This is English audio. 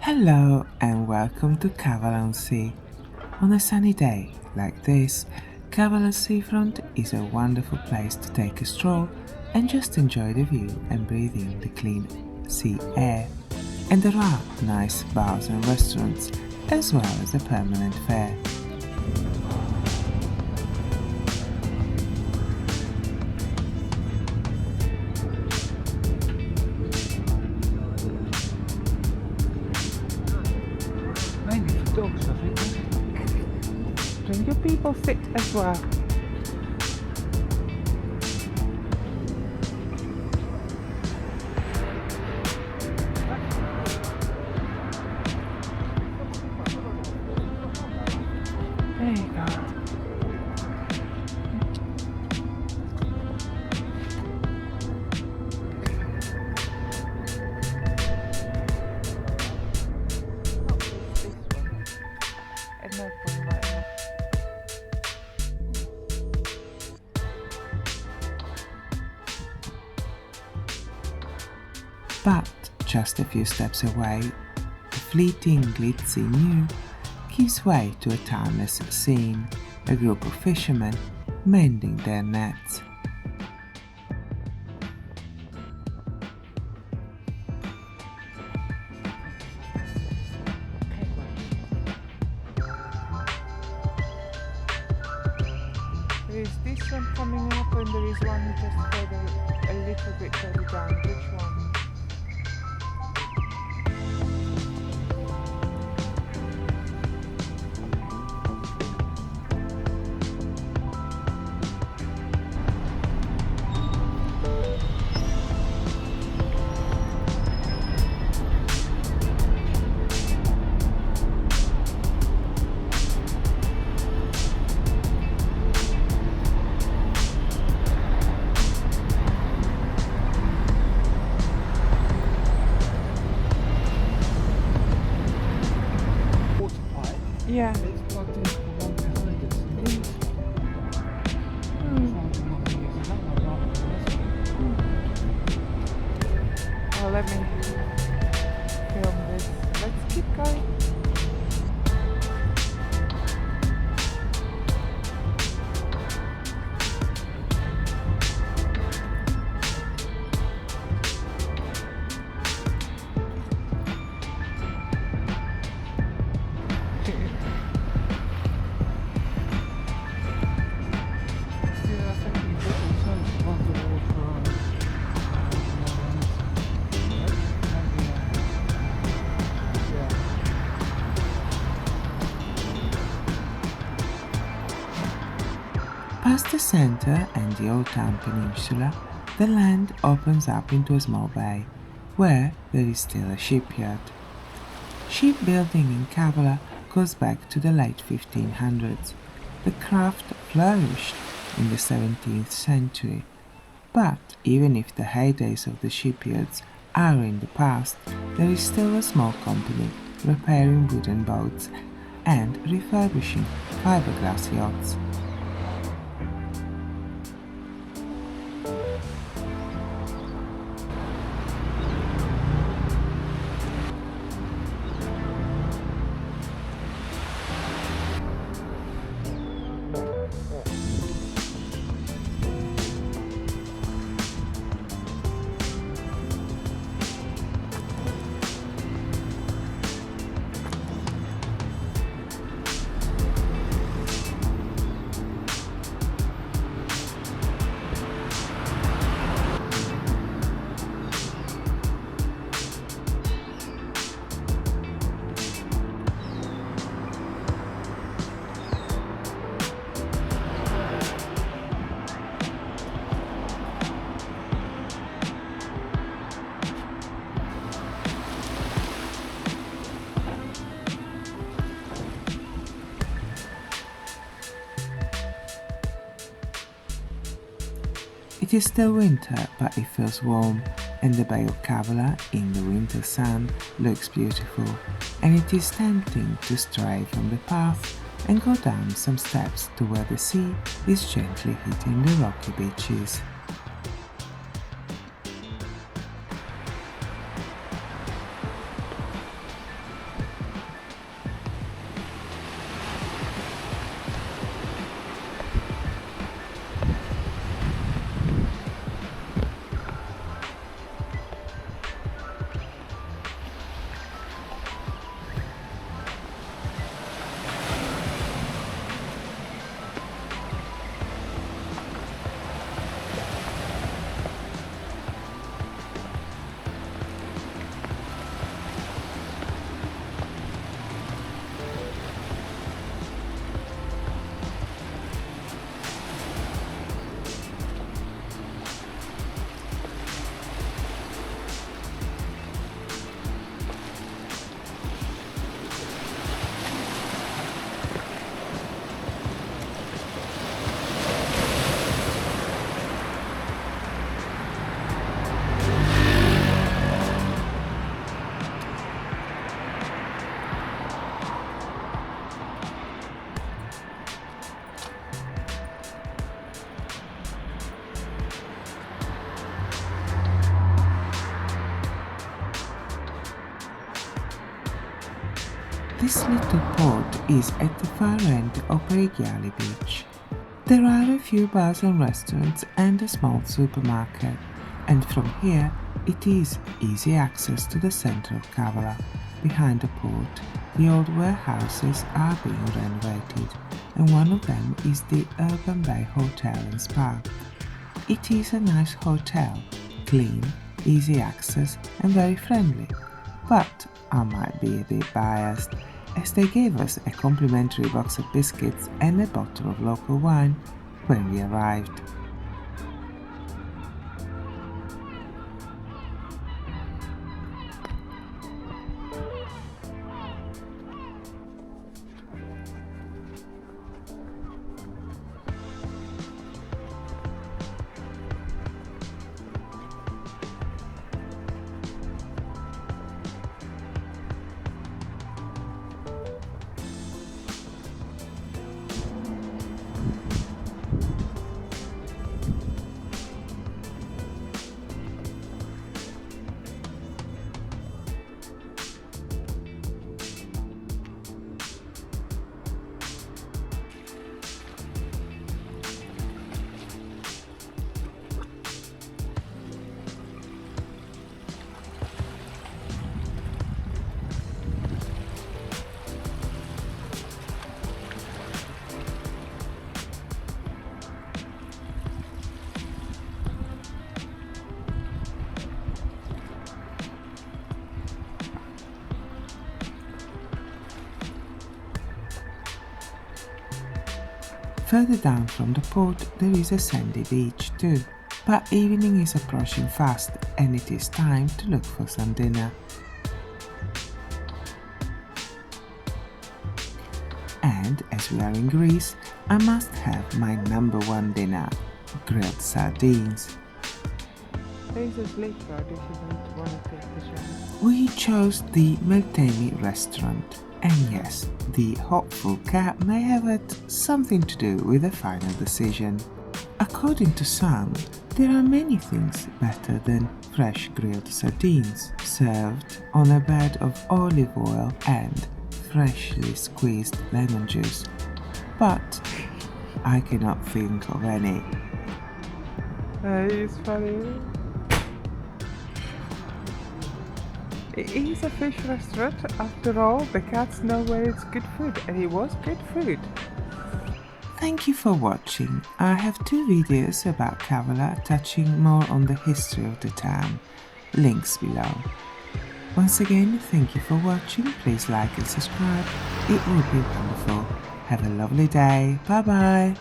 Hello and welcome to Kavala Sea. On a sunny day like this, Kavala seafront is a wonderful place to take a stroll and just enjoy the view and breathe in the clean sea air. And there are nice bars and restaurants, as well as a permanent fair. Mainly for dogs, I think. Can you people sit as well? There you go. But just a few steps away, the fleeting glitzy new gives way to a timeless scene, a group of fishermen mending their nets. There is this one coming up and there is one just further, a little bit further down. Which one? Yeah. It's plugged into the one behind us. Well, let me film this. Let's keep going. Past the centre and the old town peninsula, the land opens up into a small bay, where there is still a shipyard. Shipbuilding in Kavala goes back to the late 1500s. The craft flourished in the 17th century, but even if the heydays of the shipyards are in the past, there is still a small company repairing wooden boats and refurbishing fiberglass yachts. It is still winter, but it feels warm, and the Bay of Kavala in the winter sun looks beautiful, and it is tempting to stray from the path and go down some steps to where the sea is gently hitting the rocky beaches. This little port is at the far end of Perigiali beach. There are a few bars and restaurants and a small supermarket, and from here it is easy access to the center of Kavala. Behind the port, the old warehouses are being renovated, and one of them is the Urban Bay Hotel and Spa. It is a nice hotel, clean, easy access and very friendly, but I might be a bit biased, as they gave us a complimentary box of biscuits and a bottle of local wine when we arrived. Further down from the port there is a sandy beach too, but evening is approaching fast and it is time to look for some dinner. And as we are in Greece, I must have my number one dinner, grilled sardines. There is a Shipyard if you don't want to take the shower. We chose the Maritime restaurant, and yes, the hopeful cat may have had something to do with the final decision. According to some, there are many things better than fresh grilled sardines served on a bed of olive oil and freshly squeezed lemon juice, but I cannot think of any. It's funny. It is a fish restaurant. After all, the cats know where it's good food, and it was good food. Thank you for watching. I have 2 videos about Kavala touching more on the history of the town. Links below. Once again, thank you for watching. Please like and subscribe. It would be wonderful. Have a lovely day. Bye bye.